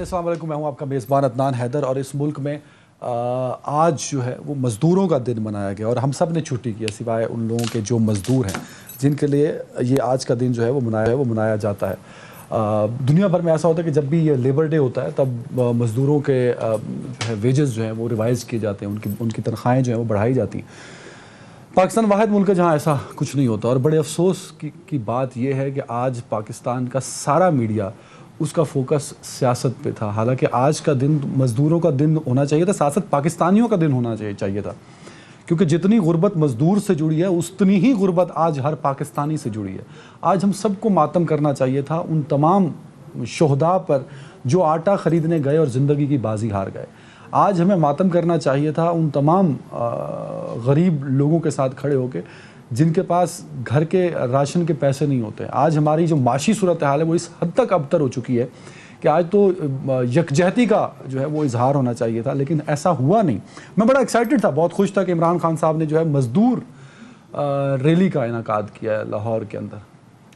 السلام علیکم، میں ہوں آپ کا میزبان عدنان حیدر، اور اس ملک میں آج جو ہے وہ مزدوروں کا دن منایا گیا اور ہم سب نے چھٹی کی سوائے ان لوگوں کے جو مزدور ہیں جن کے لیے یہ آج کا دن جو ہے وہ منایا جاتا ہے۔ دنیا بھر میں ایسا ہوتا ہے کہ جب بھی یہ لیبر ڈے ہوتا ہے تب مزدوروں کے ویجز جو ہیں وہ ریوائز کیے جاتے ہیں، ان کی تنخواہیں جو ہیں وہ بڑھائی جاتی ہیں۔ پاکستان واحد ملک ہے جہاں ایسا کچھ نہیں ہوتا، اور بڑے افسوس کی بات یہ ہے کہ آج پاکستان کا سارا میڈیا اس کا فوکس سیاست پہ تھا، حالانکہ آج کا دن مزدوروں کا دن ہونا چاہیے تھا، سیاست پاکستانیوں کا دن ہونا چاہیے تھا، کیونکہ جتنی غربت مزدور سے جڑی ہے اتنی ہی غربت آج ہر پاکستانی سے جڑی ہے۔ آج ہم سب کو ماتم کرنا چاہیے تھا ان تمام شہداء پر جو آٹا خریدنے گئے اور زندگی کی بازی ہار گئے۔ آج ہمیں ماتم کرنا چاہیے تھا ان تمام غریب لوگوں کے ساتھ کھڑے ہو کے جن کے پاس گھر کے راشن کے پیسے نہیں ہوتے۔ آج ہماری جو معاشی صورتحال ہے وہ اس حد تک ابتر ہو چکی ہے کہ آج تو یکجہتی کا جو ہے وہ اظہار ہونا چاہیے تھا، لیکن ایسا ہوا نہیں۔ میں بڑا ایکسائٹڈ تھا، بہت خوش تھا کہ عمران خان صاحب نے جو ہے مزدور ریلی کا انعقاد کیا ہے لاہور کے اندر۔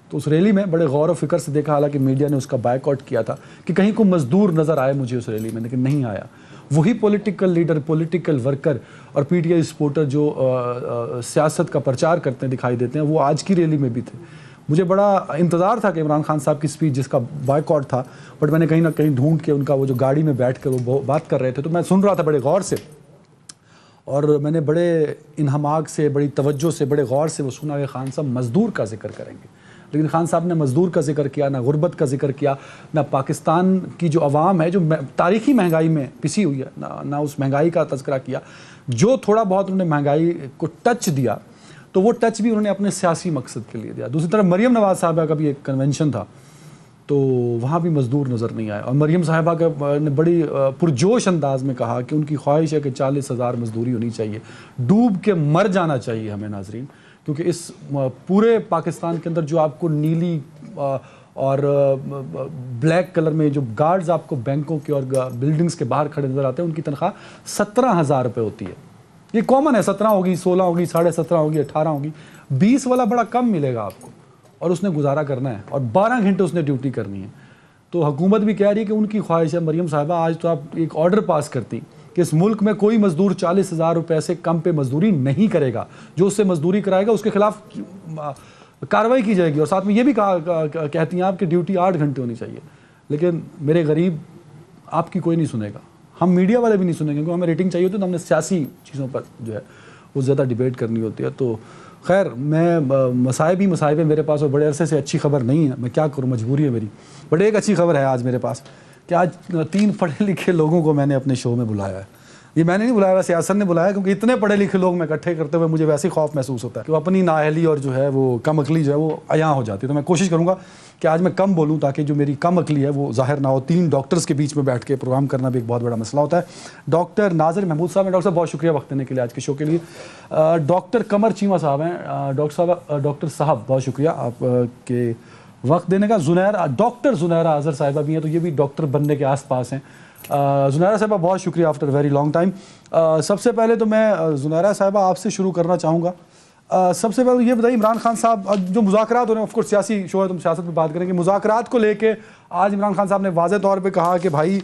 تو اس ریلی میں بڑے غور و فکر سے دیکھا، حالانکہ میڈیا نے اس کا بائیکاٹ کیا تھا کہ کہیں کو مزدور نظر آئے مجھے اس ریلی میں، لیکن نہیں آیا۔ وہی پولیٹیکل لیڈر، پولیٹیکل ورکر اور پی ٹی آئی سپورٹر جو سیاست کا پرچار کرتے ہیں دکھائی دیتے ہیں، وہ آج کی ریلی میں بھی تھے۔ مجھے بڑا انتظار تھا کہ عمران خان صاحب کی سپیچ جس کا بائیکاٹ تھا، بٹ میں نے کہیں نہ کہیں ڈھونڈ کے ان کا وہ جو گاڑی میں بیٹھ کے وہ بات کر رہے تھے تو میں سن رہا تھا بڑے غور سے، اور میں نے بڑے انہماک سے، بڑی توجہ سے، بڑے غور سے وہ سنا کہ خان صاحب مزدور کا ذکر کریں گے، لیکن خان صاحب نے مزدور کا ذکر کیا، نہ غربت کا ذکر کیا، نہ پاکستان کی جو عوام ہے جو تاریخی مہنگائی میں پسی ہوئی ہے، نہ اس مہنگائی کا تذکرہ کیا۔ جو تھوڑا بہت انہوں نے مہنگائی کو ٹچ دیا تو وہ ٹچ بھی انہوں نے اپنے سیاسی مقصد کے لیے دیا۔ دوسری طرف مریم نواز صاحبہ کا بھی ایک کنونشن تھا تو وہاں بھی مزدور نظر نہیں آئے، اور مریم صاحبہ نے بڑی پرجوش انداز میں کہا کہ ان کی خواہش ہے کہ 40,000 مزدوری ہونی چاہیے، ڈوب کے مر جانا چاہیے ہمیں ناظرین، کیونکہ اس پورے پاکستان کے اندر جو آپ کو نیلی اور بلیک کلر میں جو گارڈز آپ کو بینکوں کے اور بلڈنگز کے باہر کھڑے نظر آتے ہیں، ان کی تنخواہ 17,000 روپے ہوتی ہے۔ یہ کامن ہے، 17 ہوگی، 16 ہوگی، 17.5 ہوگی، 18 ہوگی، 20 والا بڑا کم ملے گا آپ کو، اور اس نے گزارا کرنا ہے اور 12 گھنٹے اس نے ڈیوٹی کرنی ہے۔ تو حکومت بھی کہہ رہی ہے کہ ان کی خواہش ہے، مریم صاحبہ آج تو آپ ایک آرڈر پاس کرتی کہ اس ملک میں کوئی مزدور 40,000 روپے سے کم پہ مزدوری نہیں کرے گا، جو اس سے مزدوری کرائے گا اس کے خلاف کارروائی کی جائے گی، اور ساتھ میں یہ بھی کہتی ہیں آپ کہ ڈیوٹی 8 گھنٹے ہونی چاہیے۔ لیکن میرے غریب آپ کی کوئی نہیں سنے گا، ہم میڈیا والے بھی نہیں سنیں گے، کیونکہ ہمیں ریٹنگ چاہیے ہوتی ہے تو ہم نے سیاسی چیزوں پر جو ہے وہ زیادہ ڈیبیٹ کرنی ہوتی ہے۔ تو خیر، میں مصائب ہیں میرے پاس، اور بڑے عرصے سے اچھی خبر نہیں ہے، میں کیا کروں، مجبوری ہے میری۔ بٹ ایک اچھی خبر ہے آج میرے پاس کہ آج 3 پڑھے لکھے لوگوں کو میں نے اپنے شو میں بلایا ہے۔ یہ میں نے نہیں بلایا، سیاست نے بلایا، کیونکہ اتنے پڑھے لکھے لوگ میں اکٹھے کرتے ہوئے مجھے ویسے ہی خوف محسوس ہوتا ہے کہ وہ اپنی نااہلی اور جو ہے وہ کم عقلی جو ہے وہ عیاں ہو جاتی ہے۔ تو میں کوشش کروں گا کہ آج میں کم بولوں تاکہ جو میری کم عقلی ہے وہ ظاہر نہ ہو۔ 3 ڈاکٹرز کے بیچ میں بیٹھ کے پروگرام کرنا بھی ایک بہت بڑا مسئلہ ہوتا ہے۔ ڈاکٹر ناظر محمود صاحب ہیں، ڈاکٹر صاحب بہت شکریہ وقت دینے کے لیے آج کے شو کے لیے۔ ڈاکٹر قمر چیمہ صاحب ہیں، ڈاکٹر صاحب بہت شکریہ آپ کے وقت دینے کا۔ ڈاکٹر زنیرہ اظہر صاحبہ بھی ہیں، تو یہ بھی ڈاکٹر بننے کے آس پاس ہیں۔ زنیرہ صاحبہ بہت شکریہ آفٹر ویری لانگ ٹائم۔ سب سے پہلے تو میں زنیرہ صاحبہ آپ سے شروع کرنا چاہوں گا۔ سب سے پہلے یہ بتائیے، عمران خان صاحب جو مذاکرات ہو رہے ہیں، آف کورس سیاسی شو ہے تو ہم سیاست پہ بات کریں گے، مذاکرات کو لے کے آج عمران خان صاحب نے واضح طور پہ کہا کہ بھائی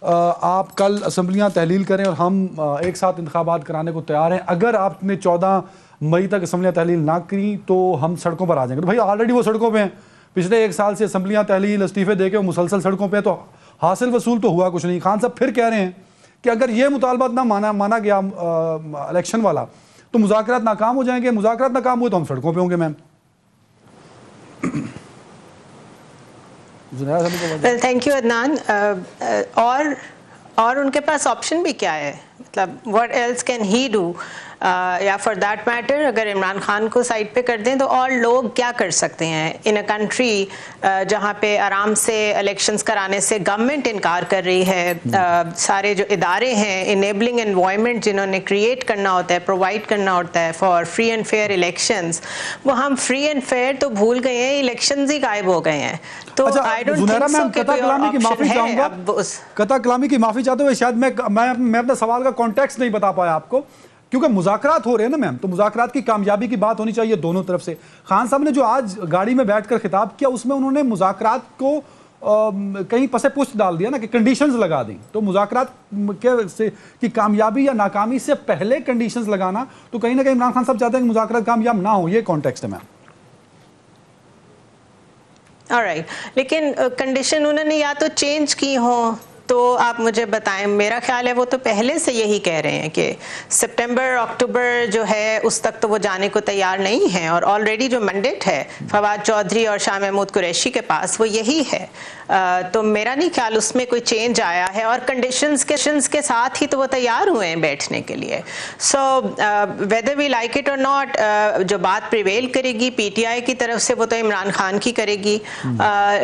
آپ کل اسمبلیاں تحلیل کریں اور ہم ایک ساتھ انتخابات کرانے کو تیار ہیں، اگر آپ نے 14 مئی تک اسمبلیاں تحلیل نہ کی تو ہم سڑکوں پر آ جائیں گے۔ تو بھائی آلریڈی وہ سڑکوں پہ ہیں، پچھلے 1 سال سے اسمبلیاں تحلیل استعفے دے کے وہ مسلسل سڑکوں پہ، تو حاصل وصول تو ہوا کچھ نہیں۔ خان صاحب پھر کہہ رہے ہیں کہ اگر یہ مطالبات نہ مانا گیا الیکشن والا تو مذاکرات ناکام ہو جائیں گے، مذاکرات ناکام ہوئے تو ہم سڑکوں پہ ہوں گے۔ Ma'am thank you Adnan. اور ان کے پاس آپشن بھی کیا ہے، مطلب what else can he do, یا فار دیٹ میٹر اگر عمران خان کو سائڈ پہ کر دیں تو اور لوگ کیا کر سکتے ہیں ان اے کنٹری جہاں پہ آرام سے الیکشنز کرانے سے گورنمنٹ انکار کر رہی ہے، سارے جو ادارے ہیں انیبلنگ انوائرمنٹ جنہوں نے کریٹ کرنا ہوتا ہے، پرووائڈ کرنا ہوتا ہے for free and fair elections, وہ ہم فری اینڈ فیئر تو بھول گئے ہیں، الیکشنز ہی غائب ہو گئے ہیں۔ تو آئی ڈونٹ تھنک سو کہ کوئی اور آپشن ہے اب اس قطع کلامی کی معافی چاہتے ہوئے شاید میں اپنے سوال کا کانٹیکسٹ نہیں بتا پایا آپ کو، کیونکہ مذاکرات ہو رہے ہیں نا میم، تو مذاکرات کی کامیابی کی بات ہونی چاہیے دونوں طرف سے۔ خان صاحب نے جو آج گاڑی میں بیٹھ کر خطاب کیا اس میں انہوں نے مذاکرات کو کہیں پس پشت ڈال دیا نا کہ کنڈیشنز لگا دیں. تو مذاکرات کی کامیابی یا ناکامی سے پہلے کنڈیشنز لگانا تو کہیں نہ کہیں عمران خان صاحب چاہتے ہیں کہ مذاکرات کامیاب نہ ہوں. یہ کانٹیکسٹ ہے میم. آلرائٹ، لیکن کنڈیشن انہوں نے یا تو چینج کی ہوں تو آپ مجھے بتائیں. میرا خیال ہے وہ تو پہلے سے یہی کہہ رہے ہیں کہ سپٹمبر اکتوبر جو ہے اس تک تو وہ جانے کو تیار نہیں ہیں، اور آلریڈی جو مینڈیٹ ہے فواد چودھری اور شاہ محمود قریشی کے پاس وہ یہی ہے. تو میرا نہیں خیال اس میں کوئی چینج آیا ہے، اور کنڈیشنز کے ساتھ ہی تو وہ تیار ہوئے ہیں بیٹھنے کے لیے. So whether we like it or not, جو بات پریویل کرے گی پی ٹی آئی کی طرف سے وہ تو عمران خان کی کرے گی.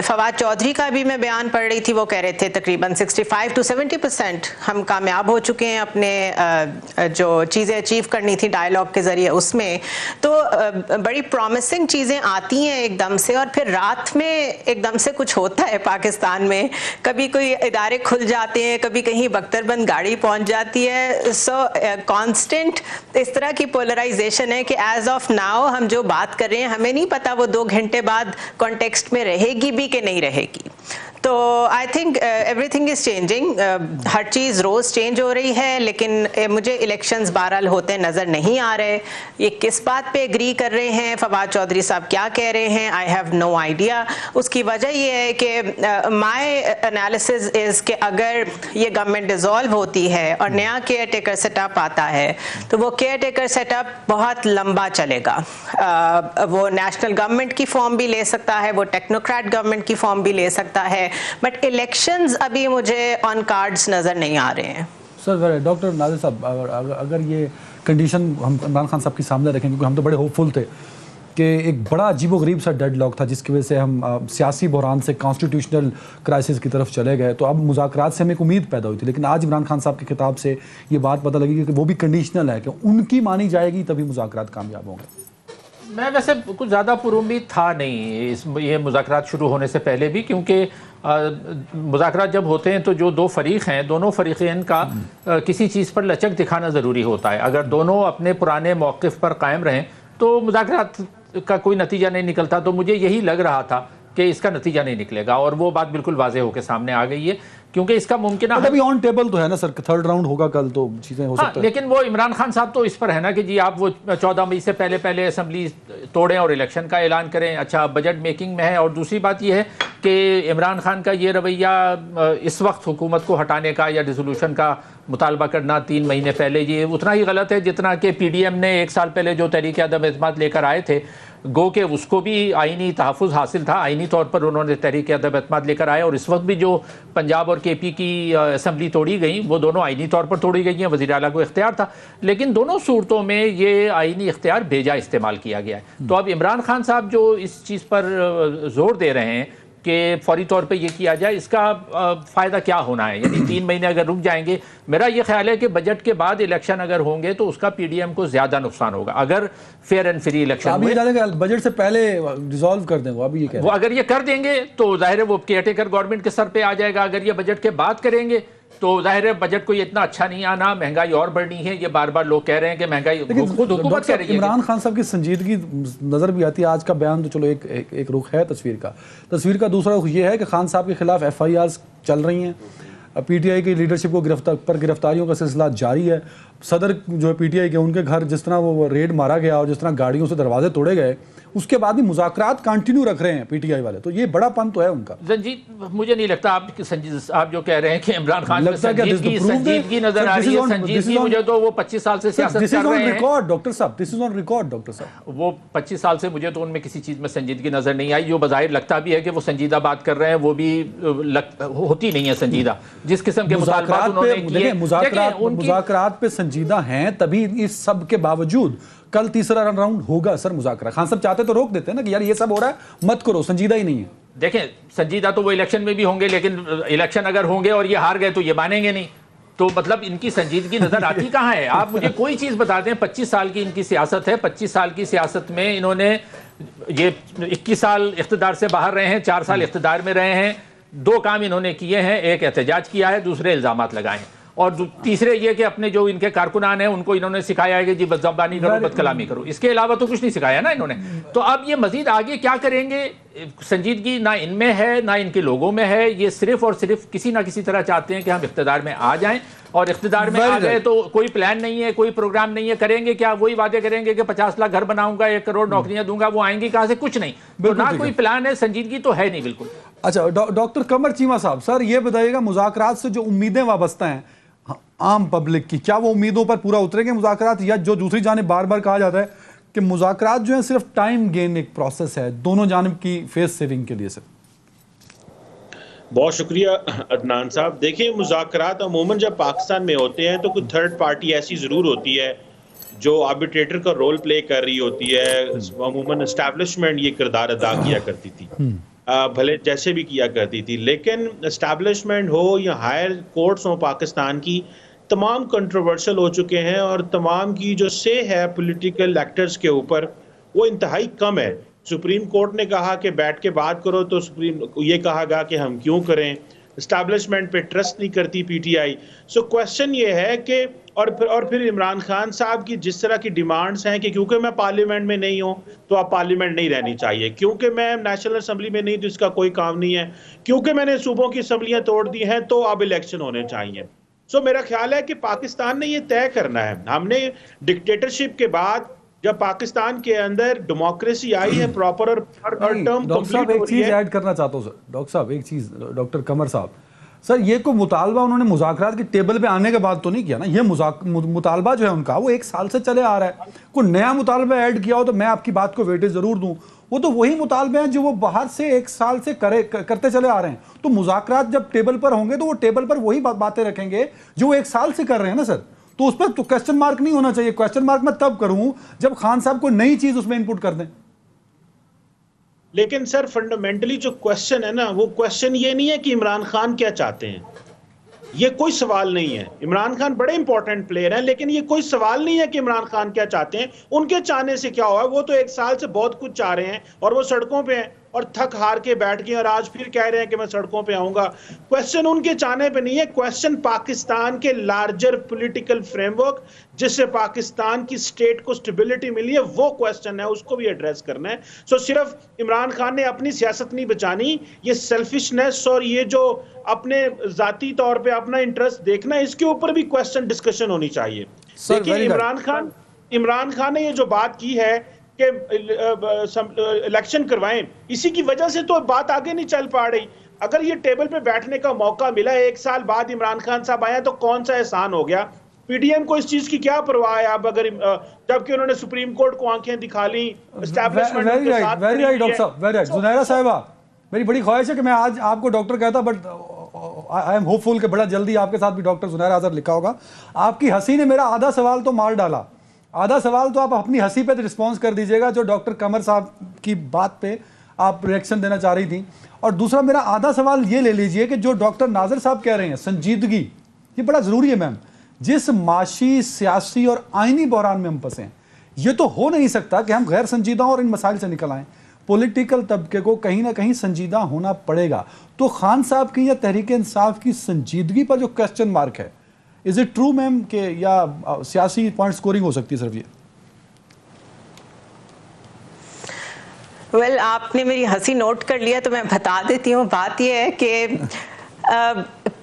فواد چودھری کا بھی میں بیان پڑھ رہی تھی، وہ کہہ رہے تھے تقریباً 65 to 70% ہم کامیاب ہو چکے ہیں اپنے جو چیزیں اچیو کرنی تھی ڈائیلاگ کے ذریعے اس میں. تو بڑی پرومسنگ چیزیں آتی ہیں ایک دم سے، اور پھر رات میں ایک دم سے کچھ ہوتا ہے پاکستان میں. کبھی کوئی ادارے کھل جاتے ہیں، کبھی کہیں بختر بند گاڑی پہنچ جاتی ہے. سو کانسٹنٹ اس طرح کی پولرائزیشن ہے کہ ایز آف ناؤ ہم جو بات کر رہے ہیں ہمیں نہیں پتا وہ 2 گھنٹے بعد کانٹیکسٹ میں رہے گی بھی کہ نہیں رہے گی. تو I think everything is changing, ہر چیز روز چینج ہو رہی ہے. لیکن مجھے الیکشنز بہرحال ہوتے نظر نہیں آ رہے. یہ کس بات پہ اگری کر رہے ہیں، فواد چودھری صاحب کیا کہہ رہے ہیں، آئی ہیو نو آئیڈیا. اس کی وجہ یہ ہے کہ مائی انالیسز از کہ اگر یہ گورنمنٹ ڈیزالو ہوتی ہے اور نیا کیئر ٹیکر سیٹ اپ آتا ہے تو وہ کیئر ٹیکر سیٹ اپ بہت لمبا چلے گا. وہ نیشنل گورنمنٹ کی فارم بھی لے سکتا ہے، وہ ٹیکنوکریٹ گورنمنٹ کی فارم بھی لے سکتا ہے، بٹ الیکشنز ابھی مجھے آن کارڈز نظر نہیں آ رہے ہیں. سر ڈاکٹر ناظر صاحب، اگر یہ کنڈیشن ہم عمران خان صاحب کی سامنے رکھیں، کیونکہ ہم تو بڑے ہوپ فل تھے کہ ایک بڑا عجیب و غریب سا ڈیڈ لاک تھا جس کی وجہ سے ہم سیاسی بحران سے کانسٹیٹیوشنل کرائسس کی طرف چلے گئے، تو اب مذاکرات سے ہمیں ایک امید پیدا ہوئی تھی. لیکن آج عمران خان صاحب کے خطاب سے یہ بات پتہ لگی کہ وہ بھی کنڈیشنل ہے، کہ ان کی مانی جائے گی تبھی مذاکرات کامیاب ہوں گے. میں ویسے کچھ زیادہ پر امید تھا نہیں یہ مذاکرات شروع ہونے سے پہلے بھی، کیونکہ مذاکرات جب ہوتے ہیں تو جو 2 فریق ہیں دونوں فریقین کا کسی چیز پر لچک دکھانا ضروری ہوتا ہے. اگر دونوں اپنے پرانے موقف پر قائم رہیں تو مذاکرات کا کوئی نتیجہ نہیں نکلتا. تو مجھے یہی لگ رہا تھا کہ اس کا نتیجہ نہیں نکلے گا، اور وہ بات بالکل واضح ہو کے سامنے آ گئی ہے. کیونکہ اس کا ممکنہ ابھی آن ٹیبل تو ہے نا سر، 3rd راؤنڈ ہوگا کل تو چیزیں ہو سکتا ہے. لیکن وہ عمران خان صاحب تو اس پر ہے نا کہ جی آپ وہ 14 مئی سے پہلے اسمبلی توڑیں اور الیکشن کا اعلان کریں. اچھا بجٹ میکنگ میں ہے. اور دوسری بات یہ ہے کہ عمران خان کا یہ رویہ اس وقت حکومت کو ہٹانے کا یا ڈیزولوشن کا مطالبہ کرنا 3 مہینے پہلے، یہ اتنا ہی غلط ہے جتنا کہ پی ڈی ایم نے 1 سال پہلے جو تحریک عدم اعتماد لے کر آئے تھے، گو کہ اس کو بھی آئینی تحفظ حاصل تھا، آئینی طور پر انہوں نے تحریک عدم اعتماد لے کر آئے. اور اس وقت بھی جو پنجاب اور کے پی کی اسمبلی توڑی گئی وہ دونوں آئینی طور پر توڑی گئی ہیں. وزیر اعلیٰ کو اختیار تھا، لیکن دونوں صورتوں میں یہ آئینی اختیار بھیجا استعمال کیا گیا ہے. تو اب عمران خان صاحب جو اس چیز پر زور دے رہے ہیں کہ فوری طور پہ یہ کیا جائے، اس کا فائدہ کیا ہونا ہے؟ یعنی 3 مہینے اگر رک جائیں گے، میرا یہ خیال ہے کہ بجٹ کے بعد الیکشن اگر ہوں گے تو اس کا پی ڈی ایم کو زیادہ نقصان ہوگا. اگر فیئر اینڈ فری الیکشن ہوئے، بجٹ سے پہلے ڈیزالو کر دیں، وہ اگر یہ کر دیں گے تو ظاہر ہے وہ کیئر ٹیکر گورنمنٹ کے سر پہ آ جائے گا. اگر یہ بجٹ کے بعد کریں گے تو ظاہر ہے بجٹ کو اتنا اچھا نہیں آنا، مہنگائی اور بڑھنی ہے. یہ بار بار لوگ کہہ رہے ہیں کہ مہنگائی، خود حکومت کہہ رہی ہے. عمران خان صاحب کی سنجیدگی نظر بھی آتی ہے. آج کا بیان تو چلو ایک رخ ہے تصویر کا دوسرا رخ یہ ہے کہ خان صاحب کے خلاف FIRs چل رہی ہیں. پی ٹی آئی کی لیڈرشپ کو گرفتاریوں کا سلسلہ جاری ہے. صدر جو ہے پی ٹی آئی کے، ان کے گھر جس طرح وہ ریڈ مارا گیا اور جس طرح گاڑیوں سے دروازے توڑے گئے، اس کے بعد بھی مذاکرات کنٹینیو رکھ رہے ہیں پی ٹی آئی والے. تو یہ بڑا پن تو ہے ان کا. رنجیت، مجھے نہیں لگتا آپ جو کہہ رہے ہیں کہ عمران خان میں سنجیدگی نظر آ رہی ہے. سنجیدگی مجھے تو وہ 25 سال سے سیاست کر رہے ہیں. ڈاکٹر صاحب دس از آن ریکارڈ. ڈاکٹر صاحب وہ 25 سال سے مجھے تو ان میں کسی چیز میں سنجیدگی نظر نہیں آئی. جو بظاہر لگتا بھی ہے کہ وہ سنجیدہ بات کر رہے ہیں، وہ بھی ہوتی نہیں ہے سنجیدہ. جس قسم کے مطالبات انہوں نے کیے، مذاکرات پہ سنجیدہ ہیں، تبھی اس سب کے باوجود کل 3را راؤنڈ ہوگا سر مذاکرہ. خان صاحب چاہتے تو روک دیتے ہیں نا کہ یار یہ سب ہو رہا ہے مت کرو، سنجیدہ ہی نہیں ہے. دیکھیں سنجیدہ تو وہ الیکشن میں بھی ہوں گے، لیکن الیکشن اگر ہوں گے اور یہ ہار گئے تو یہ مانیں گے نہیں. تو مطلب ان کی سنجیدگی نظر آتی کہاں ہے؟ آپ مجھے کوئی چیز بتا دیں. 25 سال کی ان کی سیاست ہے. 25 سال کی سیاست میں انہوں نے یہ 21 سال اقتدار سے باہر رہے ہیں، 4 سال اقتدار میں رہے ہیں. 2 کام انہوں نے کیے ہیں، ایک احتجاج کیا ہے، دوسرے الزامات لگائے ہیں. اور تیسرے یہ کہ اپنے جو ان کے کارکنان ہیں ان کو انہوں نے سکھایا ہے کہ جی بد زبانی کرو بد کلامی کرو, اس کے علاوہ تو کچھ نہیں سکھایا نا انہوں نے. تو اب یہ مزید آگے کیا کریں گے, سنجیدگی نہ ان میں ہے نہ ان کے لوگوں میں ہے. یہ صرف اور صرف کسی نہ کسی طرح چاہتے ہیں کہ ہم اقتدار میں آ جائیں, اور اقتدار میں آ گئے تو کوئی پلان نہیں ہے, کوئی پروگرام نہیں ہے. کریں گے کیا, وہی وعدے کریں گے کہ 50 لاکھ گھر بناؤں گا, 1 کروڑ نوکریاں دوں گا, وہ آئیں گی کہاں سے, کچھ نہیں. تو نہ کوئی پلان ہے, سنجیدگی تو ہے نہیں بالکل. اچھا ڈاکٹر قمر چیمہ صاحب, سر یہ بتائیے گا مذاکرات سے جو امیدیں وابستہ ہیں عام پبلک کی, کیا وہ امیدوں پر پورا اتریں گے مذاکرات, یا جو دوسری جانب بار بار کہا جاتا ہے کہ مذاکرات جو ہیں صرف ٹائم گین ایک پروسیس ہے دونوں جانب کی فیس سیونگ کے لیے؟ سر بہت شکریہ عدنان صاحب. دیکھیں مذاکرات عموماً جب پاکستان میں ہوتے ہیں تو کوئی تھرڈ پارٹی ایسی ضرور ہوتی ہے جو آربیٹریٹر کا رول پلے کر رہی ہوتی ہے. عموماً اسٹیبلشمنٹ یہ کردار ادا کیا کرتی تھی, بھلے جیسے بھی کیا کرتی تھی, لیکن اسٹیبلشمنٹ ہو یا ہائر کورٹس ہوں پاکستان کی, تمام کنٹروورشل ہو چکے ہیں, اور تمام کی جو سے ہے پولیٹیکل ایکٹرز کے اوپر وہ انتہائی کم ہے. سپریم کورٹ نے کہا کہ بیٹھ کے بات کرو تو یہ کہا گا کہ ہم کیوں کریں. اسٹیبلشمنٹ پہ ٹرسٹ نہیں کرتی P T I. So question یہ ہے کہ اور پھر عمران خان صاحب کی جس طرح کی ڈیمانڈز ہیں کہ کیونکہ میں پارلیمنٹ میں نہیں ہوں تو آپ پارلیمنٹ نہیں رہنی چاہیے, کیونکہ میں نیشنل اسمبلی میں نہیں تو اس کا کوئی کام نہیں ہے, کیونکہ میں نے صوبوں کی اسمبلیاں توڑ دی ہیں تو اب الیکشن ہونے چاہیے. سو میرا خیال ہے کہ پاکستان نے یہ طے کرنا ہے. ہم نے ڈکٹیٹرشپ کے بعد جب پاکستان کے اندر ڈیموکریسی آئی ہے پراپر اور ٹرم ڈاکٹر صاحب ایک چیز ایڈ کرنا چاہتا ہوں سر. ڈاکٹر صاحب ایک چیز, ڈاکٹر قمر صاحب, سر یہ کوئی مطالبہ انہوں نے مذاکرات کی ٹیبل پہ آنے کے بعد تو نہیں کیا نا, یہ مطالبہ جو ہے ان کا وہ 1 سال سے چلے آ رہا ہے. کوئی نیا مطالبہ ایڈ کیا ہو تو میں آپ کی بات کو ویٹیج ضرور دوں, وہ تو وہی مطالبے ہیں جو وہ باہر سے 1 سال سے کرتے چلے آ رہے ہیں. تو مذاکرات جب ٹیبل پر ہوں گے تو وہ ٹیبل پر وہی باتیں رکھیں گے جو وہ 1 سال سے کر رہے ہیں نا سر. تو اس پر تو کوسچن مارک نہیں ہونا چاہیے. کوسچن مارک میں تب کروں جب خان صاحب کوئی نئی چیز اس میں انپٹ کر دیں. لیکن سر فنڈامنٹلی جو کوشچن ہے نا, وہ کوشچن یہ نہیں ہے کہ عمران خان کیا چاہتے ہیں, یہ کوئی سوال نہیں ہے. عمران خان بڑے امپورٹنٹ پلیئر ہیں, لیکن یہ کوئی سوال نہیں ہے کہ عمران خان کیا چاہتے ہیں. ان کے چاہنے سے کیا ہوا, وہ تو 1 سال سے بہت کچھ چاہ رہے ہیں اور وہ سڑکوں پہ ہیں اور تھک ہار کے بیٹھ گئے اور آج پھر کہہ رہے ہیں کہ میں سڑکوں پہ آؤں گا. کوشچن ان کے چاہنے پہ نہیں ہے, کوشچن پاکستان کے لارجر پولیٹیکل فریم ورک جس سے پاکستان کی سٹیٹ کو سٹیبلٹی ملی ہے, وہ کوشچن ہے, اس کو بھی ایڈریس کرنا ہے. سو صرف عمران خان نے اپنی سیاست نہیں بچانی, یہ سیلفشنس اور یہ جو اپنے ذاتی طور پہ اپنا انٹرسٹ دیکھنا ہے, اس کے اوپر بھی کوشچن ڈسکشن ہونی چاہیے. دیکھیں عمران خان نے یہ جو بات کی ہے کہ الیکشن کروائیں, اسی کی وجہ سے تو بات آگے نہیں چل پا رہی. اگر یہ ٹیبل پہ بیٹھنے کا موقع ملا 1 سال بعد عمران خان صاحب آئے تو کون سا احسان ہو گیا. پی ڈی ایم کو اس چیز کی کیا پرواہ ہے اب, اگر جبکہ انہوں نے سپریم کورٹ کو آنکھیں دکھا لی اسٹیبلشمنٹ کے ساتھ. ویری رائٹ ڈاکٹر صاحب, ویری رائٹ. زنیرہ صاحبہ, میری بڑی خواہش ہے کہ میں آج آپ کو ڈاکٹر کہتا, بٹ آئی ایم ہوپ فل کہ بڑا جلدی آپ کے ساتھ بھی ڈاکٹر زنیرہ آزاد لکھا ہوگا. آپ کی ہنسی نے میرا آدھا سوال تو مار ڈالا. آدھا سوال تو آپ اپنی ہنسی پہ رسپانس کر دیجیے گا جو ڈاکٹر قمر صاحب کی بات پہ آپ ریئیکشن دینا چاہ رہی تھیں. اور دوسرا میرا آدھا سوال یہ لے لیجئے کہ جو ڈاکٹر ناظر صاحب کہہ رہے ہیں سنجیدگی, یہ بڑا ضروری ہے میم. جس معاشی, سیاسی اور آئینی بحران میں ہم پھنسے ہیں, یہ تو ہو نہیں سکتا کہ ہم غیر سنجیدہ اور ان مسائل سے نکل آئیں. پولیٹیکل طبقے کو کہیں نہ کہیں سنجیدہ ہونا پڑے گا. تو خان صاحب کی یا تحریک انصاف کی سنجیدگی پر جو کوسچن مارک ہے, از اٹ ٹرو میم کہ یا سیاسی پوائنٹ سکورنگ ہو سکتی ہے صرف یہ؟ ویل آپ نے میری ہنسی نوٹ کر لیا تو میں بتا دیتی ہوں. بات یہ ہے کہ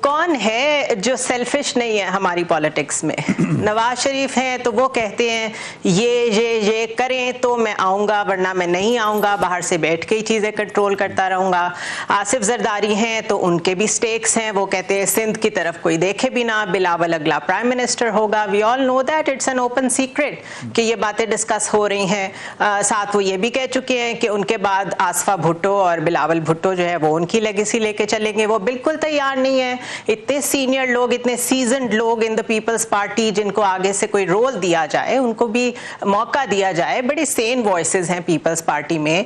کون ہے جو سیلفش نہیں ہے ہماری پالیٹکس میں. نواز شریف ہیں تو وہ کہتے ہیں یہ کریں تو میں آؤں گا, ورنہ میں نہیں آؤں گا, باہر سے بیٹھ کے ہی چیزیں کنٹرول کرتا رہوں گا. آصف زرداری ہیں تو ان کے بھی سٹیکس ہیں, وہ کہتے ہیں سندھ کی طرف کوئی دیکھے بھی نہ, بلاول اگلا پرائم منسٹر ہوگا. We all know that it's an open secret کہ یہ باتیں ڈسکس ہو رہی ہیں. ساتھ وہ یہ بھی کہہ چکے ہیں کہ ان کے بعد آصفہ بھٹو اور بلاول بھٹو جو ہے وہ ان کی لیگیسی لے کے چلیں گے. وہ بالکل تیار نہیں ہے. اتنے سینئر لوگ, اتنے سیزنڈ لوگ ان دا پیپلز پارٹی, جن کو آگے سے کوئی رول دیا جائے, ان کو بھی موقع دیا جائے, بڑی سین وائسز ہیں پیپلز پارٹی میں.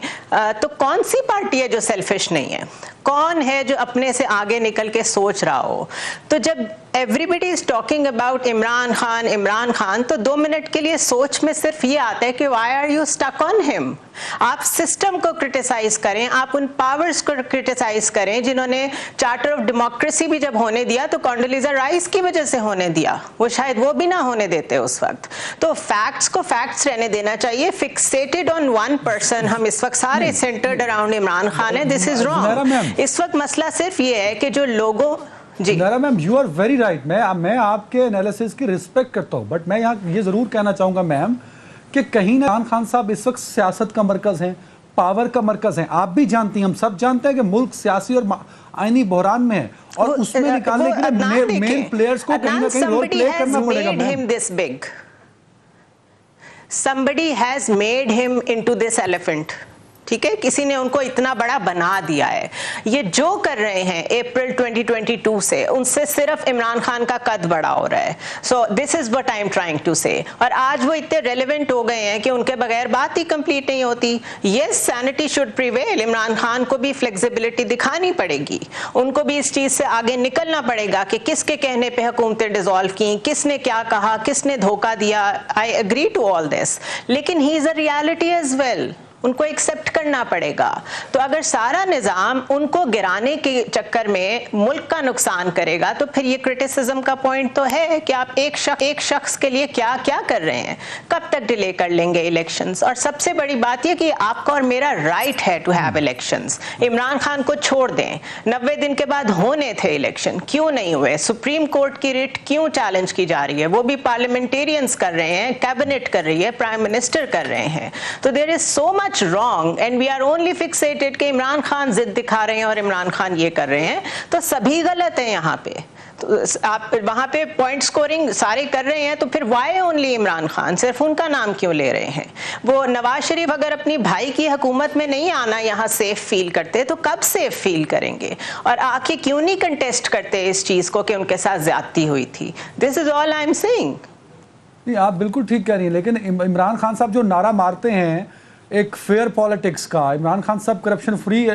تو کون سی پارٹی ہے جو سیلفش نہیں ہے؟ کون ہے جو اپنے سے آگے نکل کے سوچ رہا ہو؟ تو جب everybody is talking about Imran Khan تو 2 منٹ کے لیے سوچ میں صرف یہ آتا ہے کہ وائی آر یو اسٹک آن ہم؟ آپ سسٹم کو کرٹیسائز کریں, آپ ان پاورز کو کرٹیسائز کریں جنہوں نے چارٹر آف ڈیموکریسی بھی جب ہونے دیا تو کونڈولیزا رائس کی وجہ سے ہونے دیا, وہ شاید وہ بھی نہ ہونے دیتے اس وقت. تو فیکٹس کو فیکٹس رہنے دینا چاہیے. فکسیٹڈ آن ون پرسن ہم اس وقت سارے سینٹرڈ اراؤنڈ عمران خان ہیں, دس از رانگ. اس وقت مسئلہ صرف یہ ہے کہ جو لوگوں جی نیرا میم یو آر ویری رائٹ, میں آپ کے انالیسس کی رسپیکٹ کرتا ہوں, بٹ میں یہاں یہ ضرور کہنا چاہوں گا میم کہ کہیں نہ عمران خان صاحب اس وقت سیاست کا مرکز ہیں, پاور کا مرکز ہیں. آپ بھی جانتی ہیں, ہم سب جانتے ہیں کہ ملک سیاسی اور آئینی بحران میں ہے, اور اس میں نکالنے کے لیے مین پلیئرز کو کہیں نہ کہیں رول پلے کرنا پڑے گا. میم somebody has made him into this elephant. ٹھیک ہے, کسی نے ان کو اتنا بڑا بنا دیا ہے. یہ جو کر رہے ہیں اپریل 2022 سے, ان سے صرف عمران خان کا قد بڑا ہو رہا ہے. So this is what I am trying to say. اور آج وہ اتنے ریلیونٹ ہو گئے ہیں کہ ان کے بغیر بات ہی کمپلیٹ نہیں ہوتی. Yes, sanity should prevail. Imran Khan کو بھی فلیکسیبلٹی دکھانی پڑے گی, ان کو بھی اس چیز سے آگے نکلنا پڑے گا کہ کس کے کہنے پہ حکومتیں ڈیزالو کی, کس نے کیا کہا, کس نے دھوکہ دیا. آئی اگری ٹو آل دس, لیکن ہی از اے ریالٹی ایز ویل. ان کو ایکسیپٹ کرنا پڑے گا. تو اگر سارا نظام ان کو گرانے کے چکر میں ملک کا نقصان کرے گا تو پھر یہ کرٹیسزم کا پوائنٹ تو ہے کہ آپ ایک شخص کے لیے کیا کیا کر رہے ہیں, کب تک ڈیلے کر لیں گے الیکشنز. اور سب سے بڑی بات یہ کہ آپ کا اور میرا رائٹ ہے to have elections. Imran Khan کو چھوڑ دیں, 90 دن کے بعد ہونے تھے الیکشن, کیوں نہیں ہوئے؟ سپریم کورٹ کی ریٹ کیوں چیلنج کی جا رہی ہے؟ وہ بھی پارلیمنٹیرینز کر رہے ہیں, کیبنٹ کر رہی ہے, پرائم منسٹر کر رہے ہیں. تو دیر از سو مچ wrong and we are only fixated کہ عمران خان ضد دکھا رہے ہیں اور عمران خان یہ کر رہے ہیں, تو سبھی غلط ہیں یہاں پہ. تو آپ وہاں پہ پوائنٹ سکورنگ سارے کر رہے ہیں, تو پھر وائی اونلی عمران خان, صرف ان کا نام کیوں لے رہے ہیں؟ وہ نواز شریف اگر اپنی بھائی کی حکومت میں نہیں آنا یہاں سیف فیل کرتے تو کب سیف فیل کریں گے؟ اور آ کے کیوں نہیں کنٹیسٹ کرتے اس چیز کو کہ ان کے ساتھ زیادتی ہوئی تھی؟ دس از آل آئی ایم سیئنگ. نہیں, آپ بالکل ٹھیک کہہ رہی ہیں, لیکن عمران خان صاحب جو نعرہ مارتے ہیں ایک فیئر پالیٹکس کا, عمران خان صاحب کرپشن فری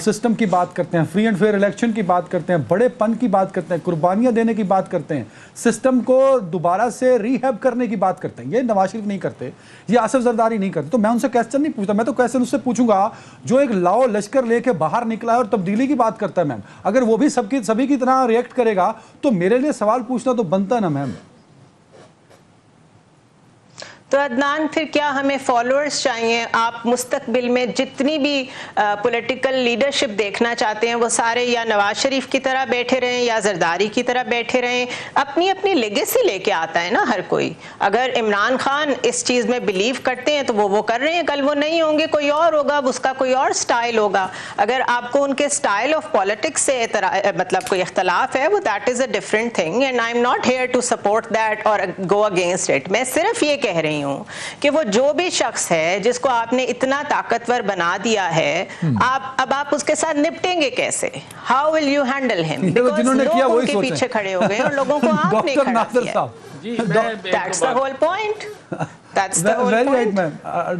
سسٹم کی بات کرتے ہیں, فری اینڈ فیئر الیکشن کی بات کرتے ہیں, بڑے پن کی بات کرتے ہیں, قربانیاں دینے کی بات کرتے ہیں, سسٹم کو دوبارہ سے ری ہیب کرنے کی بات کرتے ہیں. یہ نواز شریف نہیں کرتے, یہ آصف زرداری نہیں کرتے. تو میں ان سے کویسچن نہیں پوچھتا, میں تو کویسچن اس سے پوچھوں گا جو ایک لاؤ لشکر لے کے باہر نکلا ہے اور تبدیلی کی بات کرتا ہے. میم اگر وہ بھی سبھی کی طرح ریئیکٹ کرے گا تو میرے لیے سوال پوچھنا تو بنتا ہے نا میم. تو عدنان, پھر کیا ہمیں فالوورز چاہیے؟ آپ مستقبل میں جتنی بھی پولیٹیکل لیڈرشپ دیکھنا چاہتے ہیں وہ سارے یا نواز شریف کی طرح بیٹھے رہیں یا زرداری کی طرح بیٹھے رہیں. اپنی اپنی لیگیسی لے کے آتا ہے نا ہر کوئی. اگر عمران خان اس چیز میں بلیو کرتے ہیں تو وہ کر رہے ہیں, کل وہ نہیں ہوں گے, کوئی اور ہوگا, اس کا کوئی اور سٹائل ہوگا. اگر آپ کو ان کے سٹائل آف پالیٹکس سے مطلب کوئی اختلاف ہے, وہ that is a different thing and I am not here to support that or go against it. میں صرف یہ کہہ رہی ہوں کہ وہ جو بھی شخص ہے جس کو آپ نے اتنا طاقتور بنا دیا ہے, اب آپ اس کے ساتھ نپٹیں گے کیسے؟ ہاؤ ول یو ہینڈل ہم؟ بیکاز لوگ ان کے پیچھے کھڑے ہو گئے اور لوگوں کو آپ نے کھڑا کیا. That's the whole point. That's the whole point.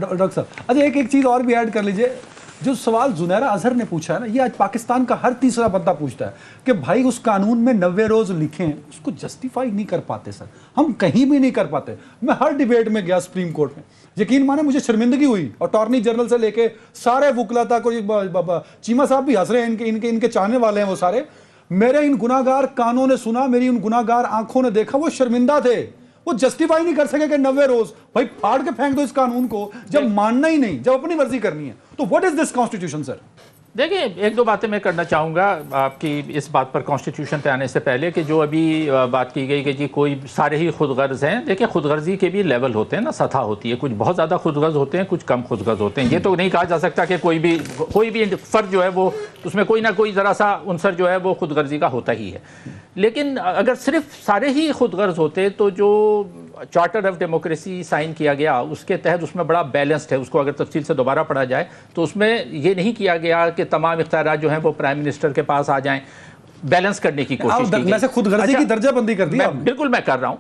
Doctor صاحب, اچھا ایک چیز اور بھی ایڈ کر لیجئے. جو سوال زنیرہ اظہر نے پوچھا ہے نا, یہ آج پاکستان کا ہر تیسرا بندہ پوچھتا ہے کہ بھائی اس قانون میں 90 روز لکھے ہیں, اس کو جسٹیفائی نہیں کر پاتے سر, ہم کہیں بھی نہیں کر پاتے. میں ہر ڈیبیٹ میں گیا سپریم کورٹ میں, یقین مانے مجھے شرمندگی ہوئی, اٹارنی جنرل سے لے کے سارے وکلا تک, چیمہ صاحب بھی ہنس رہے ہیں, ان کے چاہنے والے ہیں وہ سارے. میرے ان گناہگار کانوں نے سنا, میری ان گناہگار آنکھوں نے دیکھا, وہ شرمندہ تھے, وہ جسٹیفائی نہیں کر سکے کہ 90 روز. بھائی پھاڑ کے پھینک دو اس قانون کو, جب ماننا ہی نہیں, جب اپنی مرضی کرنی ہے, تو what is this constitution sir? دیکھیں, ایک دو باتیں میں کرنا چاہوں گا آپ کی اس بات پر کانسٹیٹیوشن پہ آنے سے پہلے, کہ جو ابھی بات کی گئی کہ جی کوئی سارے ہی خود غرض ہیں. دیکھیں, خود غرضی کے بھی لیول ہوتے ہیں نا, سطح ہوتی ہے. کچھ بہت زیادہ خود غرض ہوتے ہیں, کچھ کم خود غرض ہوتے ہیں. یہ تو نہیں کہا جا سکتا کہ کوئی بھی فرد جو ہے وہ اس میں کوئی نہ کوئی ذرا سا عنصر جو ہے وہ خود غرضی کا ہوتا ہی ہے. لیکن اگر صرف سارے ہی خود غرض ہوتے تو جو چارٹر آف ڈیموکریسی سائن کیا گیا اس کے تحت اس میں بڑا بیلنسڈ ہے. اس کو اگر تفصیل سے دوبارہ پڑھا جائے تو اس میں یہ نہیں کیا گیا کہ تمام اختیارات جو ہیں وہ پرائم منسٹر کے پاس آ جائیں. بیلنس کرنے کی کوشش کی گئی. میں سے خود غرضی کی درجہ بندی کر دی. بالکل میں کر رہا ہوں.